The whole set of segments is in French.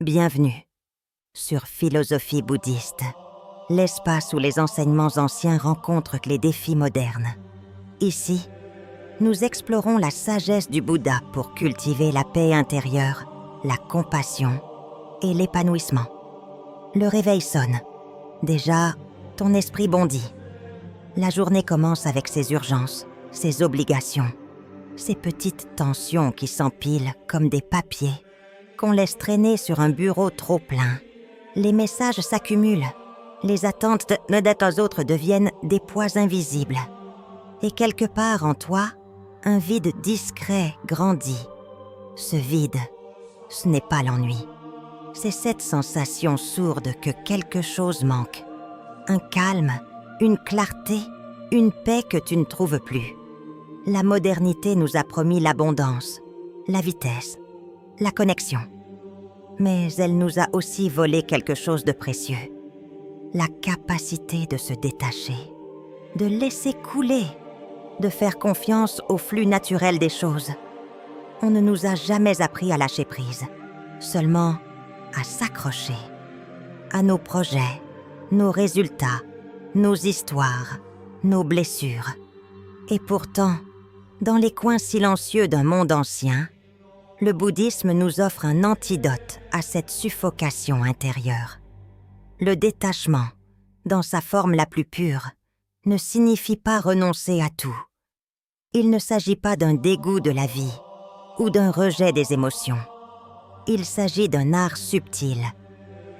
Bienvenue sur Philosophie bouddhiste, l'espace où les enseignements anciens rencontrent les défis modernes. Ici, nous explorons la sagesse du Bouddha pour cultiver la paix intérieure, la compassion et l'épanouissement. Le réveil sonne. Déjà, ton esprit bondit. La journée commence avec ses urgences, ses obligations, ces petites tensions qui s'empilent comme des papiers qu'on laisse traîner sur un bureau trop plein. Les messages s'accumulent. Les attentes d'être aux autres deviennent des poids invisibles. Et quelque part en toi, un vide discret grandit. Ce vide, ce n'est pas l'ennui. C'est cette sensation sourde que quelque chose manque. Un calme, une clarté, une paix que tu ne trouves plus. La modernité nous a promis l'abondance, la vitesse, la connexion. Mais elle nous a aussi volé quelque chose de précieux. La capacité de se détacher, de laisser couler, de faire confiance au flux naturel des choses. On ne nous a jamais appris à lâcher prise, seulement à s'accrocher à nos projets, nos résultats, nos histoires, nos blessures. Et pourtant, dans les coins silencieux d'un monde ancien, le bouddhisme nous offre un antidote à cette suffocation intérieure. Le détachement, dans sa forme la plus pure, ne signifie pas renoncer à tout. Il ne s'agit pas d'un dégoût de la vie ou d'un rejet des émotions. Il s'agit d'un art subtil,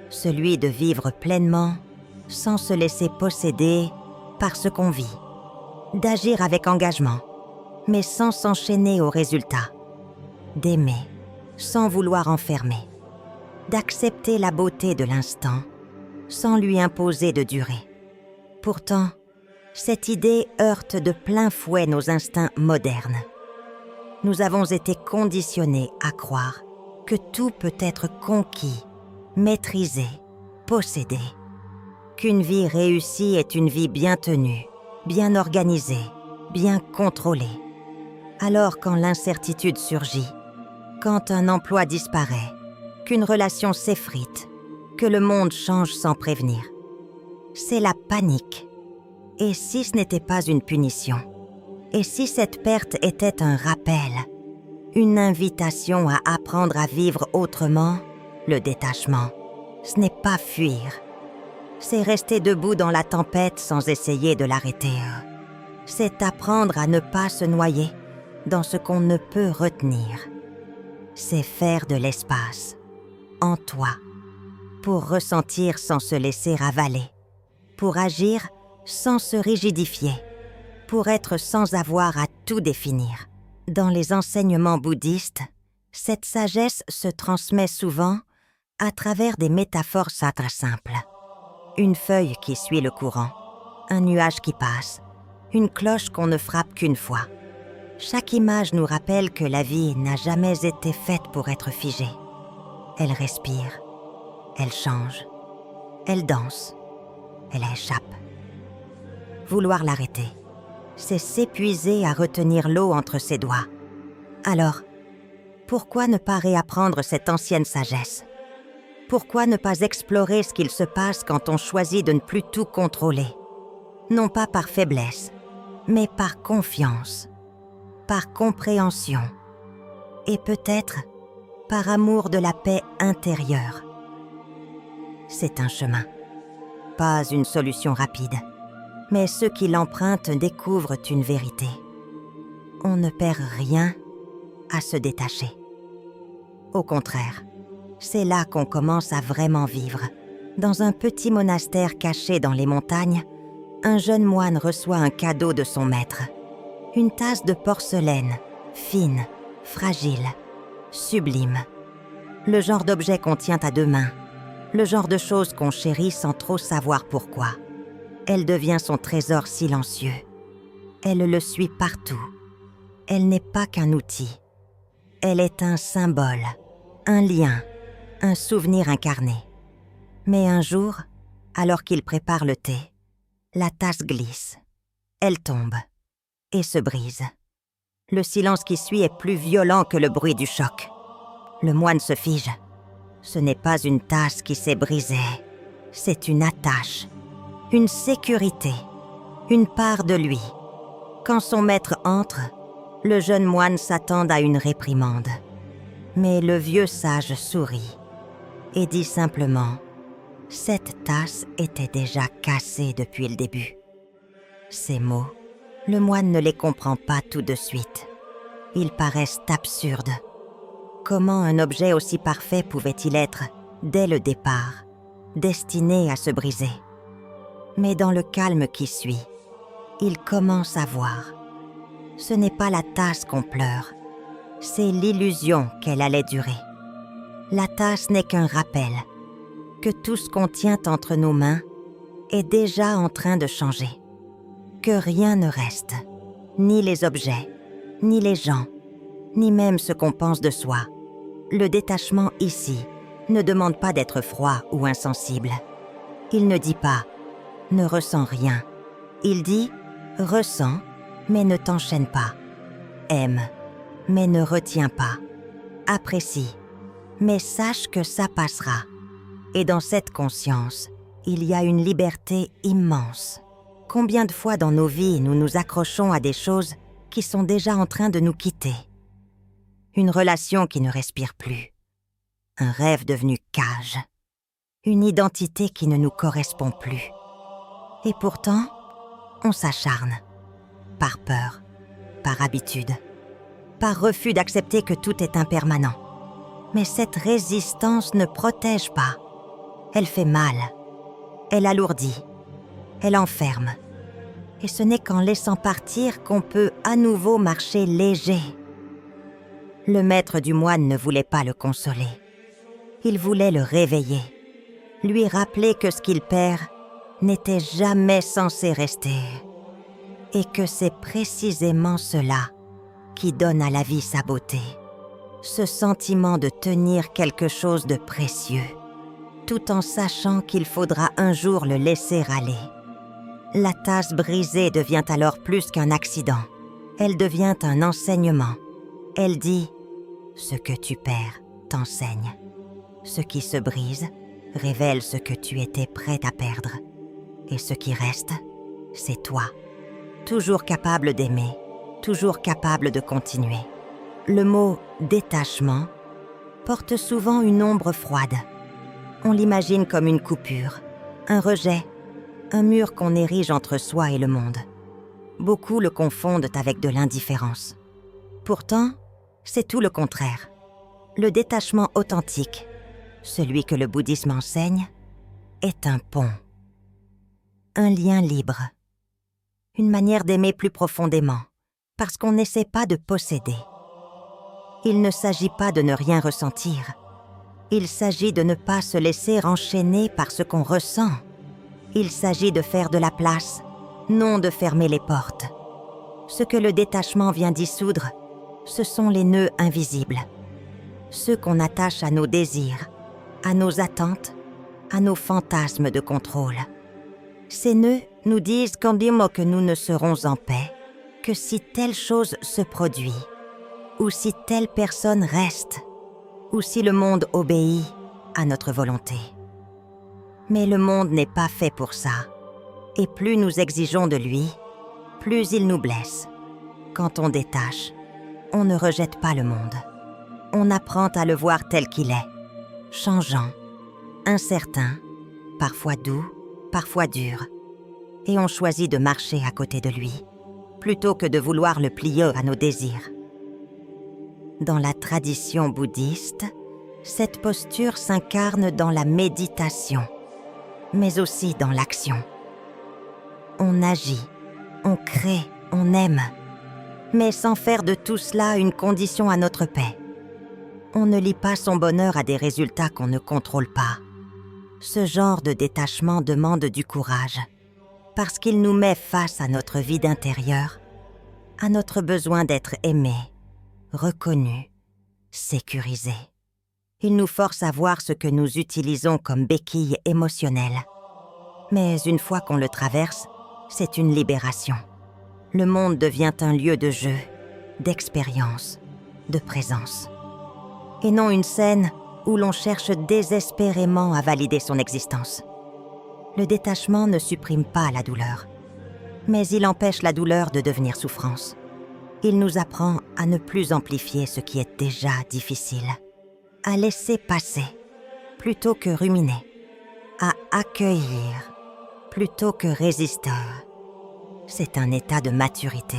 celui de vivre pleinement sans se laisser posséder par ce qu'on vit, d'agir avec engagement, mais sans s'enchaîner aux résultats, d'aimer sans vouloir enfermer, d'accepter la beauté de l'instant sans lui imposer de durer. Pourtant, cette idée heurte de plein fouet nos instincts modernes. Nous avons été conditionnés à croire que tout peut être conquis, maîtrisé, possédé. Qu'une vie réussie est une vie bien tenue, bien organisée, bien contrôlée. Alors quand l'incertitude surgit, quand un emploi disparaît, qu'une relation s'effrite, que le monde change sans prévenir, c'est la panique. Et si ce n'était pas une punition? Et si cette perte était un rappel, une invitation à apprendre à vivre autrement? Le détachement, ce n'est pas fuir. C'est rester debout dans la tempête sans essayer de l'arrêter. C'est apprendre à ne pas se noyer dans ce qu'on ne peut retenir. C'est faire de l'espace, en toi, pour ressentir sans se laisser avaler, pour agir sans se rigidifier, pour être sans avoir à tout définir. Dans les enseignements bouddhistes, cette sagesse se transmet souvent à travers des métaphores très simples. Une feuille qui suit le courant, un nuage qui passe, une cloche qu'on ne frappe qu'une fois. Chaque image nous rappelle que la vie n'a jamais été faite pour être figée. Elle respire, elle change, elle danse, elle échappe. Vouloir l'arrêter, c'est s'épuiser à retenir l'eau entre ses doigts. Alors, pourquoi ne pas réapprendre cette ancienne sagesse? Pourquoi ne pas explorer ce qu'il se passe quand on choisit de ne plus tout contrôler? Non pas par faiblesse, mais par confiance, par compréhension et peut-être par amour de la paix intérieure. C'est un chemin, pas une solution rapide, mais ceux qui l'empruntent découvrent une vérité. On ne perd rien à se détacher. Au contraire, c'est là qu'on commence à vraiment vivre. Dans un petit monastère caché dans les montagnes, un jeune moine reçoit un cadeau de son maître. Une tasse de porcelaine, fine, fragile, sublime. Le genre d'objet qu'on tient à deux mains. Le genre de chose qu'on chérit sans trop savoir pourquoi. Elle devient son trésor silencieux. Elle le suit partout. Elle n'est pas qu'un outil. Elle est un symbole, un lien, un souvenir incarné. Mais un jour, alors qu'il prépare le thé, la tasse glisse. Elle tombe et se brise. Le silence qui suit est plus violent que le bruit du choc. Le moine se fige. Ce n'est pas une tasse qui s'est brisée, c'est une attache, une sécurité, une part de lui. Quand son maître entre, le jeune moine s'attend à une réprimande. Mais le vieux sage sourit et dit simplement « Cette tasse était déjà cassée depuis le début ». Ces mots, le moine ne les comprend pas tout de suite. Ils paraissent absurdes. Comment un objet aussi parfait pouvait-il être, dès le départ, destiné à se briser? Mais dans le calme qui suit, il commence à voir. Ce n'est pas la tasse qu'on pleure, c'est l'illusion qu'elle allait durer. La tasse n'est qu'un rappel, que tout ce qu'on tient entre nos mains est déjà en train de changer. Que rien ne reste, ni les objets, ni les gens, ni même ce qu'on pense de soi. Le détachement ici ne demande pas d'être froid ou insensible. Il ne dit pas « ne ressens rien ». Il dit « ressens, mais ne t'enchaîne pas. Aime, mais ne retiens pas. Apprécie, mais sache que ça passera. » Et dans cette conscience, il y a une liberté immense. Combien de fois dans nos vies nous nous accrochons à des choses qui sont déjà en train de nous quitter? Une relation qui ne respire plus. Un rêve devenu cage. Une identité qui ne nous correspond plus. Et pourtant, on s'acharne. Par peur, par habitude, par refus d'accepter que tout est impermanent. Mais cette résistance ne protège pas. Elle fait mal. Elle alourdit. Elle enferme. Et ce n'est qu'en laissant partir qu'on peut à nouveau marcher léger. Le maître du moine ne voulait pas le consoler. Il voulait le réveiller, lui rappeler que ce qu'il perd n'était jamais censé rester, et que c'est précisément cela qui donne à la vie sa beauté, ce sentiment de tenir quelque chose de précieux, tout en sachant qu'il faudra un jour le laisser aller. La tasse brisée devient alors plus qu'un accident, elle devient un enseignement. Elle dit « Ce que tu perds t'enseigne. Ce qui se brise révèle ce que tu étais prêt à perdre. Et ce qui reste, c'est toi. Toujours capable d'aimer, toujours capable de continuer. » Le mot « détachement » porte souvent une ombre froide. On l'imagine comme une coupure, un rejet, un mur qu'on érige entre soi et le monde. Beaucoup le confondent avec de l'indifférence. Pourtant, c'est tout le contraire. Le détachement authentique, celui que le bouddhisme enseigne, est un pont. Un lien libre. Une manière d'aimer plus profondément, parce qu'on n'essaie pas de posséder. Il ne s'agit pas de ne rien ressentir. Il s'agit de ne pas se laisser enchaîner par ce qu'on ressent. Il s'agit de faire de la place, non de fermer les portes. Ce que le détachement vient dissoudre, ce sont les nœuds invisibles. Ceux qu'on attache à nos désirs, à nos attentes, à nos fantasmes de contrôle. Ces nœuds nous disent qu'en disant que nous ne serons en paix que si telle chose se produit, ou si telle personne reste, ou si le monde obéit à notre volonté. Mais le monde n'est pas fait pour ça, et plus nous exigeons de lui, plus il nous blesse. Quand on détache, on ne rejette pas le monde. On apprend à le voir tel qu'il est, changeant, incertain, parfois doux, parfois dur. Et on choisit de marcher à côté de lui, plutôt que de vouloir le plier à nos désirs. Dans la tradition bouddhiste, cette posture s'incarne dans la méditation, mais aussi dans l'action. On agit, on crée, on aime, mais sans faire de tout cela une condition à notre paix. On ne lie pas son bonheur à des résultats qu'on ne contrôle pas. Ce genre de détachement demande du courage, parce qu'il nous met face à notre vide intérieur, à notre besoin d'être aimé, reconnu, sécurisé. Il nous force à voir ce que nous utilisons comme béquille émotionnelle. Mais une fois qu'on le traverse, c'est une libération. Le monde devient un lieu de jeu, d'expérience, de présence. Et non une scène où l'on cherche désespérément à valider son existence. Le détachement ne supprime pas la douleur, mais il empêche la douleur de devenir souffrance. Il nous apprend à ne plus amplifier ce qui est déjà difficile, à laisser passer plutôt que ruminer, à accueillir plutôt que résister. C'est un état de maturité,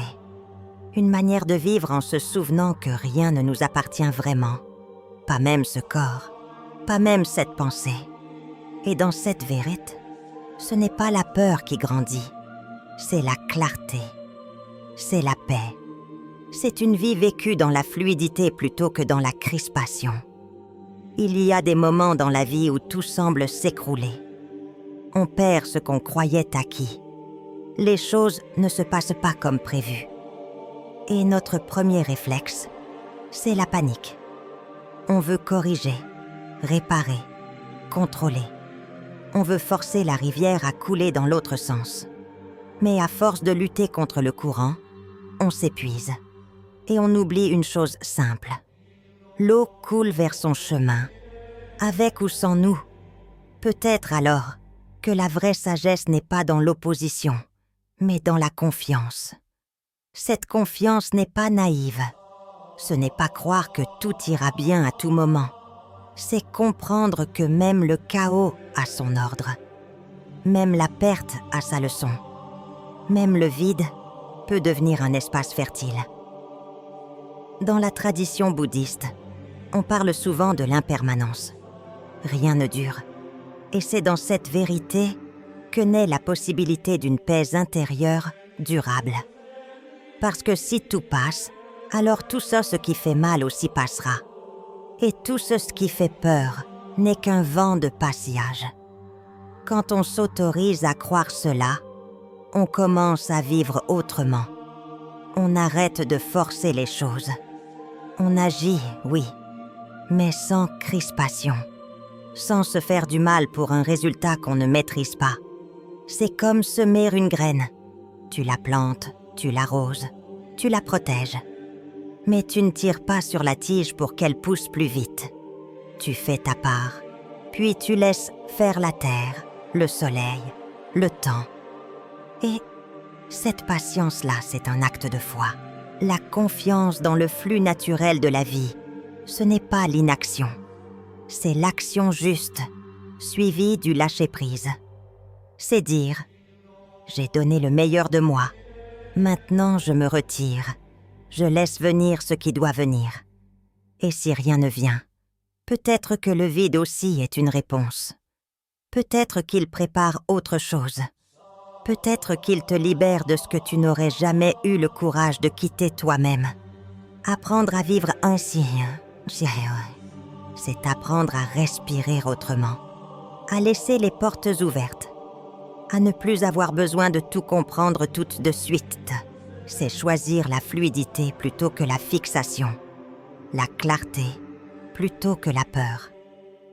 une manière de vivre en se souvenant que rien ne nous appartient vraiment, pas même ce corps, pas même cette pensée. Et dans cette vérité, ce n'est pas la peur qui grandit, c'est la clarté, c'est la paix. C'est une vie vécue dans la fluidité plutôt que dans la crispation. Il y a des moments dans la vie où tout semble s'écrouler. On perd ce qu'on croyait acquis. Les choses ne se passent pas comme prévu. Et notre premier réflexe, c'est la panique. On veut corriger, réparer, contrôler. On veut forcer la rivière à couler dans l'autre sens. Mais à force de lutter contre le courant, on s'épuise. Et on oublie une chose simple. L'eau coule vers son chemin, avec ou sans nous. Peut-être alors que la vraie sagesse n'est pas dans l'opposition, mais dans la confiance. Cette confiance n'est pas naïve. Ce n'est pas croire que tout ira bien à tout moment. C'est comprendre que même le chaos a son ordre. Même la perte a sa leçon. Même le vide peut devenir un espace fertile. Dans la tradition bouddhiste, on parle souvent de l'impermanence. Rien ne dure. Et c'est dans cette vérité que naît la possibilité d'une paix intérieure durable. Parce que si tout passe, alors tout ça ce qui fait mal aussi passera. Et tout ce qui fait peur n'est qu'un vent de passage. Quand on s'autorise à croire cela, on commence à vivre autrement. On arrête de forcer les choses. On agit, oui, mais sans crispation, sans se faire du mal pour un résultat qu'on ne maîtrise pas. C'est comme semer une graine. Tu la plantes, tu l'arroses, tu la protèges. Mais tu ne tires pas sur la tige pour qu'elle pousse plus vite. Tu fais ta part, puis tu laisses faire la terre, le soleil, le temps. Et cette patience-là, c'est un acte de foi. La confiance dans le flux naturel de la vie, ce n'est pas l'inaction. C'est l'action juste, suivie du lâcher-prise. C'est dire « J'ai donné le meilleur de moi. Maintenant, je me retire. Je laisse venir ce qui doit venir. Et si rien ne vient, peut-être que le vide aussi est une réponse. Peut-être qu'il prépare autre chose. Peut-être qu'il te libère de ce que tu n'aurais jamais eu le courage de quitter toi-même. Apprendre à vivre ainsi, c'est apprendre à respirer autrement, à laisser les portes ouvertes, à ne plus avoir besoin de tout comprendre tout de suite. C'est choisir la fluidité plutôt que la fixation, la clarté plutôt que la peur.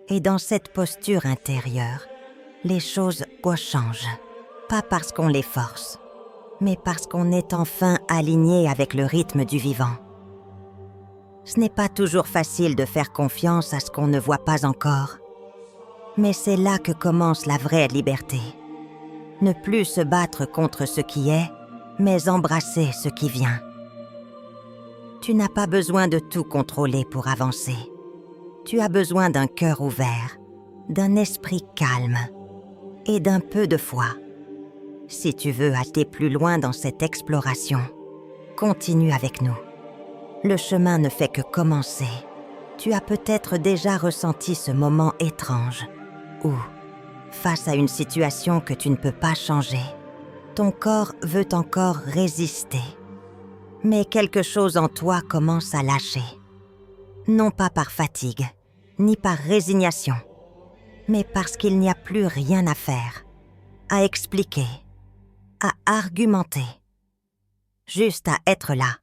Et dans cette posture intérieure, les choses changent. Pas parce qu'on les force, mais parce qu'on est enfin aligné avec le rythme du vivant. Ce n'est pas toujours facile de faire confiance à ce qu'on ne voit pas encore, mais c'est là que commence la vraie liberté. Ne plus se battre contre ce qui est, mais embrasser ce qui vient. Tu n'as pas besoin de tout contrôler pour avancer. Tu as besoin d'un cœur ouvert, d'un esprit calme et d'un peu de foi. Si tu veux aller plus loin dans cette exploration, continue avec nous. Le chemin ne fait que commencer. Tu as peut-être déjà ressenti ce moment étrange où, face à une situation que tu ne peux pas changer, ton corps veut encore résister. Mais quelque chose en toi commence à lâcher. Non pas par fatigue, ni par résignation, mais parce qu'il n'y a plus rien à faire, à expliquer, à argumenter. Juste à être là.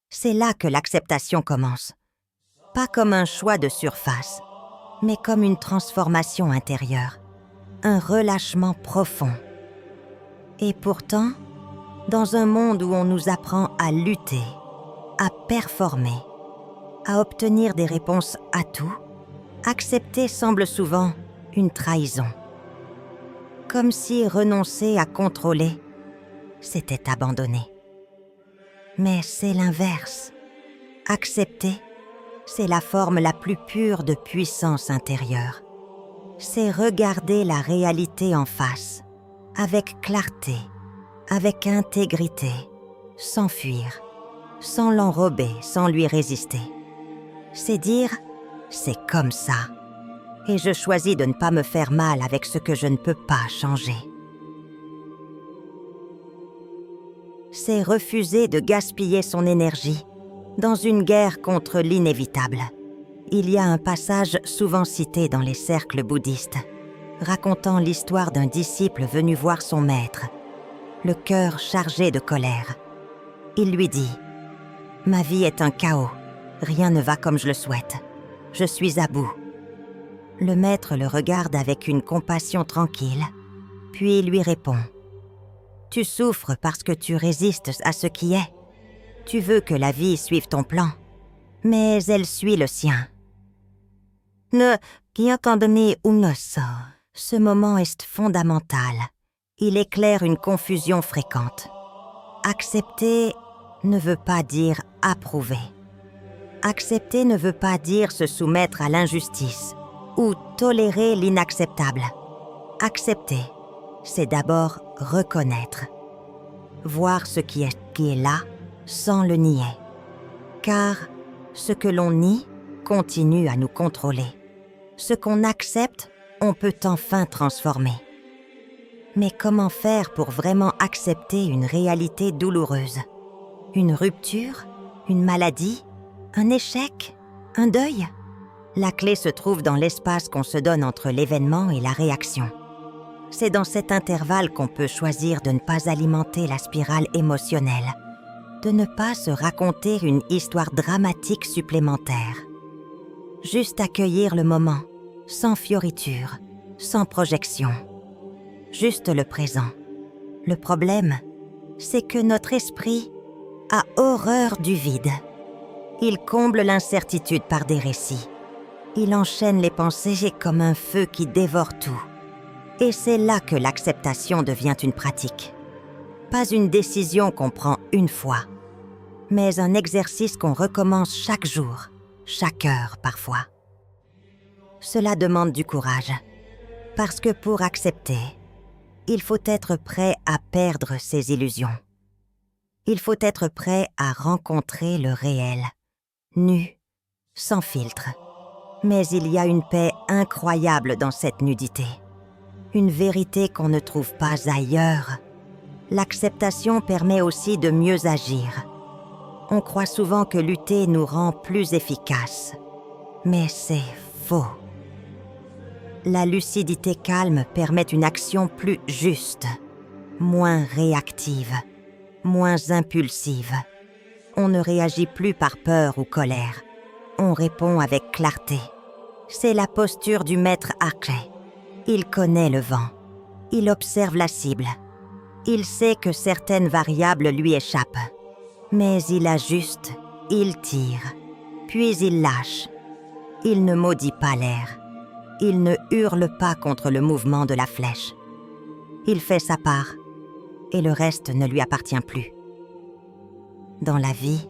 C'est là que l'acceptation commence. Pas comme un choix de surface, mais comme une transformation intérieure, un relâchement profond. Et pourtant, dans un monde où on nous apprend à lutter, à performer, à obtenir des réponses à tout, accepter semble souvent une trahison. Comme si renoncer à contrôler, c'était abandonner. Mais c'est l'inverse. Accepter, c'est la forme la plus pure de puissance intérieure. C'est regarder la réalité en face, avec clarté, avec intégrité, sans fuir, sans l'enrober, sans lui résister. C'est dire « c'est comme ça » et je choisis de ne pas me faire mal avec ce que je ne peux pas changer. C'est refuser de gaspiller son énergie dans une guerre contre l'inévitable. Il y a un passage souvent cité dans les cercles bouddhistes, racontant l'histoire d'un disciple venu voir son maître, le cœur chargé de colère. Il lui dit « Ma vie est un chaos, rien ne va comme je le souhaite. Je suis à bout. » Le maître le regarde avec une compassion tranquille, puis lui répond « Tu souffres parce que tu résistes à ce qui est. Tu veux que la vie suive ton plan, mais elle suit le sien. » Ce moment est fondamental. Il éclaire une confusion fréquente. Accepter ne veut pas dire approuver. Accepter ne veut pas dire se soumettre à l'injustice ou tolérer l'inacceptable. Accepter, c'est d'abord reconnaître. Voir ce qui est là sans le nier. Car ce que l'on nie continue à nous contrôler. Ce qu'on accepte, on peut enfin transformer. Mais comment faire pour vraiment accepter une réalité douloureuse? Une rupture? Une maladie? Un échec? Un deuil? La clé se trouve dans l'espace qu'on se donne entre l'événement et la réaction. C'est dans cet intervalle qu'on peut choisir de ne pas alimenter la spirale émotionnelle, de ne pas se raconter une histoire dramatique supplémentaire. Juste accueillir le moment, sans fioriture, sans projection. Juste le présent. Le problème, c'est que notre esprit a horreur du vide. Il comble l'incertitude par des récits. Il enchaîne les pensées comme un feu qui dévore tout. Et c'est là que l'acceptation devient une pratique. Pas une décision qu'on prend une fois, mais un exercice qu'on recommence chaque jour, chaque heure parfois. Cela demande du courage, parce que pour accepter, il faut être prêt à perdre ses illusions. Il faut être prêt à rencontrer le réel, nu, sans filtre. Mais il y a une paix incroyable dans cette nudité. Une vérité qu'on ne trouve pas ailleurs. L'acceptation permet aussi de mieux agir. On croit souvent que lutter nous rend plus efficaces. Mais c'est faux. La lucidité calme permet une action plus juste, moins réactive, moins impulsive. On ne réagit plus par peur ou colère. On répond avec clarté. C'est la posture du maître archer. Il connaît le vent. Il observe la cible. Il sait que certaines variables lui échappent. Mais il ajuste, il tire, puis il lâche. Il ne maudit pas l'air. Il ne hurle pas contre le mouvement de la flèche. Il fait sa part, et le reste ne lui appartient plus. Dans la vie,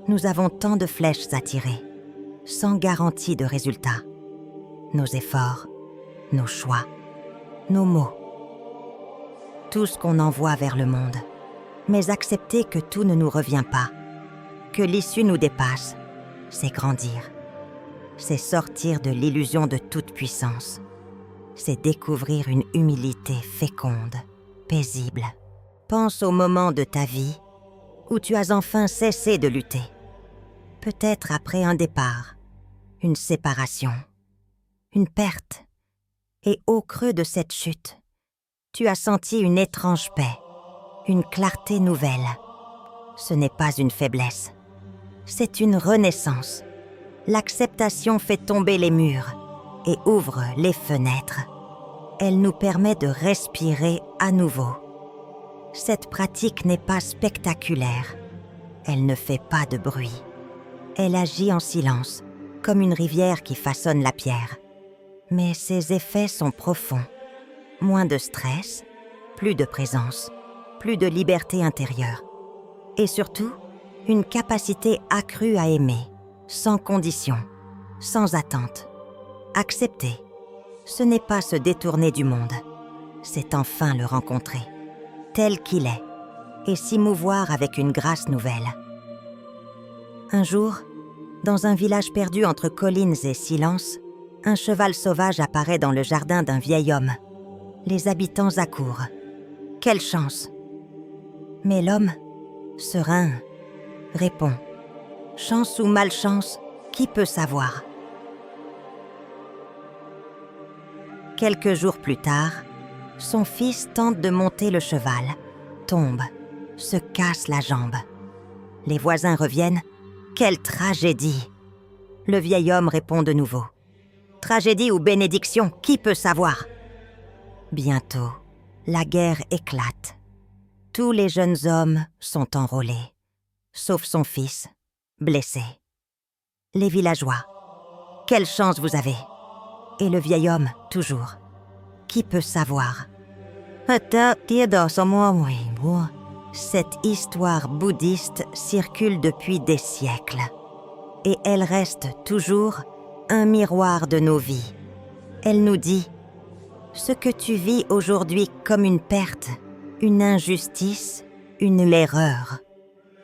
nous avons tant de flèches à tirer, sans garantie de résultat. Nos efforts, nos choix, nos mots. Tout ce qu'on envoie vers le monde. Mais accepter que tout ne nous revient pas, que l'issue nous dépasse, c'est grandir. C'est sortir de l'illusion de toute puissance. C'est découvrir une humilité féconde, paisible. Pense au moment de ta vie où tu as enfin cessé de lutter. Peut-être après un départ, une séparation, une perte. Et au creux de cette chute, tu as senti une étrange paix, une clarté nouvelle. Ce n'est pas une faiblesse, c'est une renaissance. L'acceptation fait tomber les murs et ouvre les fenêtres. Elle nous permet de respirer à nouveau. Cette pratique n'est pas spectaculaire. Elle ne fait pas de bruit. Elle agit en silence, comme une rivière qui façonne la pierre. Mais ses effets sont profonds. Moins de stress, plus de présence, plus de liberté intérieure. Et surtout, une capacité accrue à aimer, sans condition, sans attente. Accepter, ce n'est pas se détourner du monde, c'est enfin le rencontrer, tel qu'il est, et s'y mouvoir avec une grâce nouvelle. Un jour, dans un village perdu entre collines et silence, un cheval sauvage apparaît dans le jardin d'un vieil homme. Les habitants accourent. Quelle chance! Mais l'homme, serein, répond. Chance ou malchance, qui peut savoir? Quelques jours plus tard, son fils tente de monter le cheval, tombe, se casse la jambe. Les voisins reviennent. Quelle tragédie! Le vieil homme répond de nouveau. Tragédie ou bénédiction, qui peut savoir? Bientôt, la guerre éclate. Tous les jeunes hommes sont enrôlés, sauf son fils, blessé. Les villageois. Quelle chance vous avez! Et le vieil homme, toujours. Qui peut savoir? Cette histoire bouddhiste circule depuis des siècles. Et elle reste toujours un miroir de nos vies. Elle nous dit, ce que tu vis aujourd'hui comme une perte, une injustice, une erreur,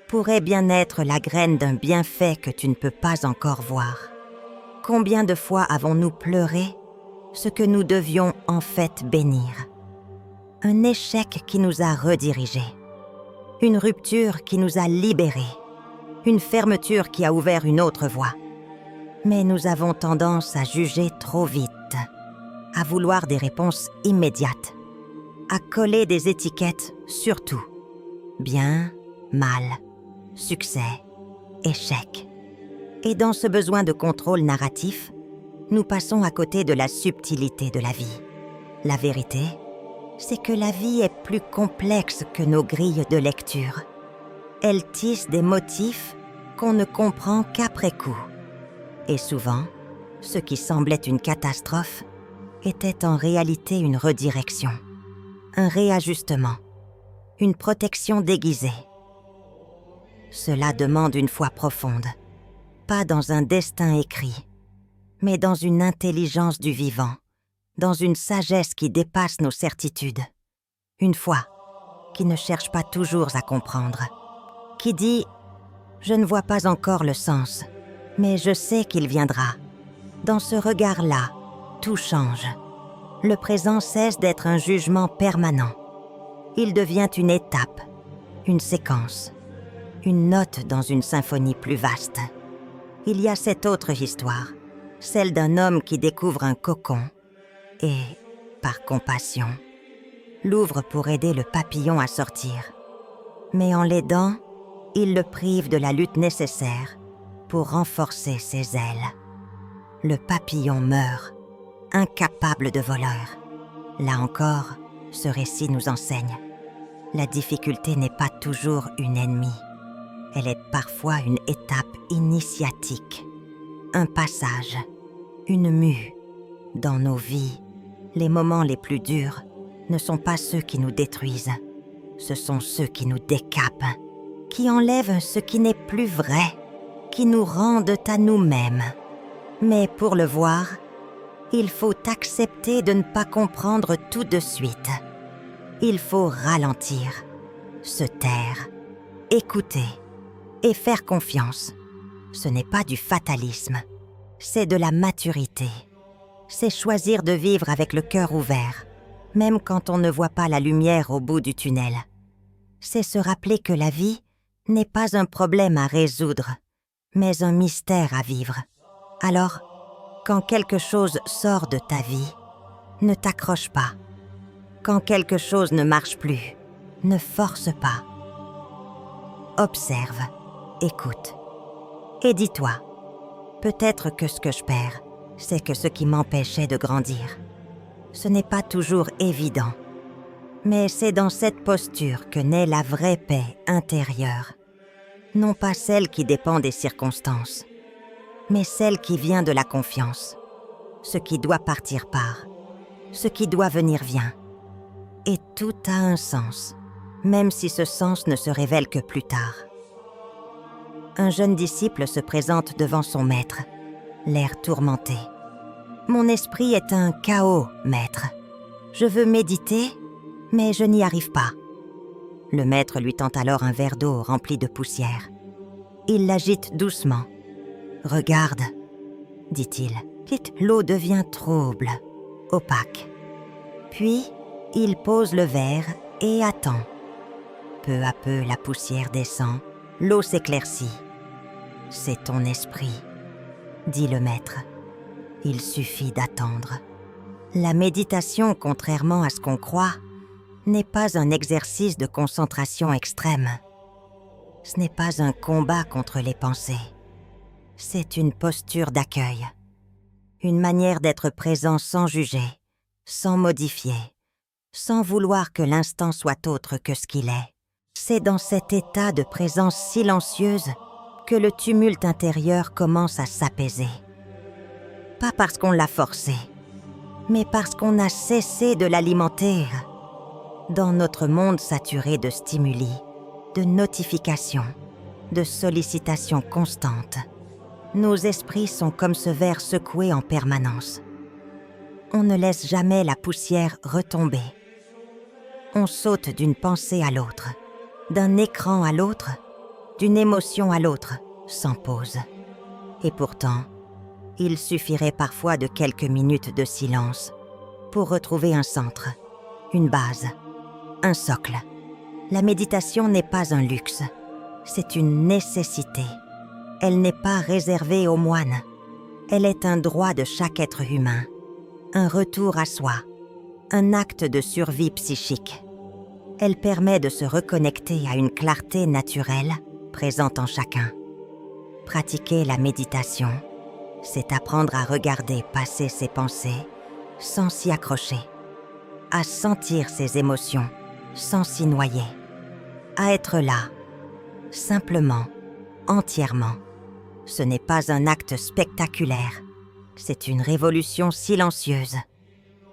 pourrait bien être la graine d'un bienfait que tu ne peux pas encore voir. Combien de fois avons-nous pleuré ce que nous devions en fait bénir? Un échec qui nous a redirigés, une rupture qui nous a libérés, une fermeture qui a ouvert une autre voie. Mais nous avons tendance à juger trop vite, à vouloir des réponses immédiates, à coller des étiquettes sur tout. Bien, mal, succès, échec. Et dans ce besoin de contrôle narratif, nous passons à côté de la subtilité de la vie. La vérité, c'est que la vie est plus complexe que nos grilles de lecture. Elle tisse des motifs qu'on ne comprend qu'après coup. Et souvent, ce qui semblait une catastrophe était en réalité une redirection, un réajustement, une protection déguisée. Cela demande une foi profonde, pas dans un destin écrit, mais dans une intelligence du vivant, dans une sagesse qui dépasse nos certitudes. Une foi qui ne cherche pas toujours à comprendre, qui dit « Je ne vois pas encore le sens, mais je sais qu'il viendra. » Dans ce regard-là, tout change. Le présent cesse d'être un jugement permanent. Il devient une étape, une séquence, une note dans une symphonie plus vaste. Il y a cette autre histoire, celle d'un homme qui découvre un cocon et, par compassion, l'ouvre pour aider le papillon à sortir. Mais en l'aidant, il le prive de la lutte nécessaire pour renforcer ses ailes. Le papillon meurt, incapable de voleur. Là encore, ce récit nous enseigne. La difficulté n'est pas toujours une ennemie. Elle est parfois une étape initiatique, un passage, une mue. Dans nos vies, les moments les plus durs ne sont pas ceux qui nous détruisent. Ce sont ceux qui nous décapent, qui enlèvent ce qui n'est plus vrai, qui nous rendent à nous-mêmes. Mais pour le voir, il faut accepter de ne pas comprendre tout de suite. Il faut ralentir, se taire, écouter et faire confiance. Ce n'est pas du fatalisme, c'est de la maturité. C'est choisir de vivre avec le cœur ouvert, même quand on ne voit pas la lumière au bout du tunnel. C'est se rappeler que la vie n'est pas un problème à résoudre, mais un mystère à vivre. Alors, quand quelque chose sort de ta vie, ne t'accroche pas. Quand quelque chose ne marche plus, ne force pas. Observe, écoute, et dis-toi, peut-être que ce que je perds, c'est que ce qui m'empêchait de grandir. Ce n'est pas toujours évident, mais c'est dans cette posture que naît la vraie paix intérieure, non pas celle qui dépend des circonstances. mais celle qui vient de la confiance. Ce qui doit partir part, ce qui doit venir vient. Et tout a un sens, même si ce sens ne se révèle que plus tard. Un jeune disciple se présente devant son maître, l'air tourmenté. « Mon esprit est un chaos, maître. Je veux méditer, mais je n'y arrive pas. » Le maître lui tend alors un verre d'eau rempli de poussière. Il l'agite doucement. « Regarde, » dit-il. L'eau devient trouble, opaque. Puis, il pose le verre et attend. Peu à peu, la poussière descend, l'eau s'éclaircit. « C'est ton esprit, » dit le maître. Il suffit d'attendre. La méditation, contrairement à ce qu'on croit, n'est pas un exercice de concentration extrême. Ce n'est pas un combat contre les pensées. C'est une posture d'accueil. Une manière d'être présent sans juger, sans modifier, sans vouloir que l'instant soit autre que ce qu'il est. C'est dans cet état de présence silencieuse que le tumulte intérieur commence à s'apaiser. Pas parce qu'on l'a forcé, mais parce qu'on a cessé de l'alimenter. Dans notre monde saturé de stimuli, de notifications, de sollicitations constantes, nos esprits sont comme ce verre secoué en permanence. On ne laisse jamais la poussière retomber. On saute d'une pensée à l'autre, d'un écran à l'autre, d'une émotion à l'autre, sans pause. Et pourtant, il suffirait parfois de quelques minutes de silence pour retrouver un centre, une base, un socle. La méditation n'est pas un luxe, c'est une nécessité. Elle n'est pas réservée aux moines. Elle est un droit de chaque être humain, un retour à soi, un acte de survie psychique. Elle permet de se reconnecter à une clarté naturelle présente en chacun. Pratiquer la méditation, c'est apprendre à regarder passer ses pensées sans s'y accrocher, à sentir ses émotions sans s'y noyer, à être là, simplement, entièrement. Ce n'est pas un acte spectaculaire, c'est une révolution silencieuse.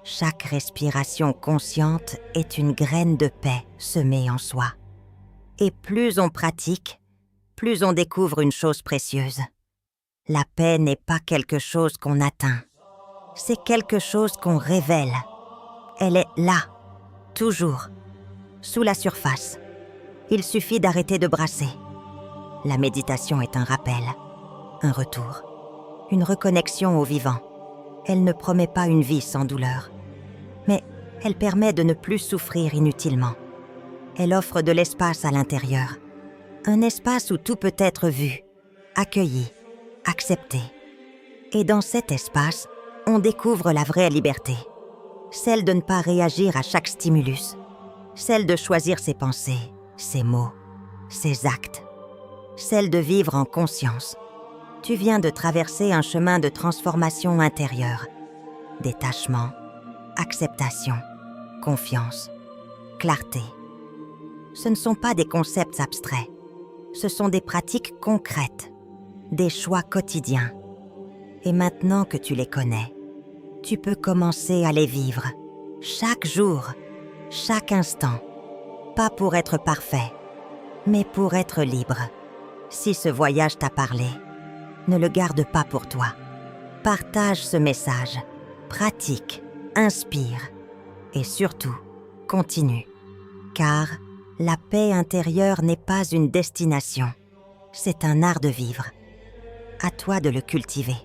Chaque respiration consciente est une graine de paix semée en soi. Et plus on pratique, plus on découvre une chose précieuse. La paix n'est pas quelque chose qu'on atteint, c'est quelque chose qu'on révèle. Elle est là, toujours, sous la surface. Il suffit d'arrêter de brasser. La méditation est un rappel, un retour, une reconnexion au vivant. Elle ne promet pas une vie sans douleur, mais elle permet de ne plus souffrir inutilement. Elle offre de l'espace à l'intérieur, un espace où tout peut être vu, accueilli, accepté. Et dans cet espace, on découvre la vraie liberté, celle de ne pas réagir à chaque stimulus, celle de choisir ses pensées, ses mots, ses actes, celle de vivre en conscience. Tu viens de traverser un chemin de transformation intérieure, détachement, acceptation, confiance, clarté. Ce ne sont pas des concepts abstraits, ce sont des pratiques concrètes, des choix quotidiens. Et maintenant que tu les connais, tu peux commencer à les vivre, chaque jour, chaque instant, pas pour être parfait, mais pour être libre. Si ce voyage t'a parlé, ne le garde pas pour toi. Partage ce message, pratique, inspire et surtout, continue. Car la paix intérieure n'est pas une destination, c'est un art de vivre. À toi de le cultiver.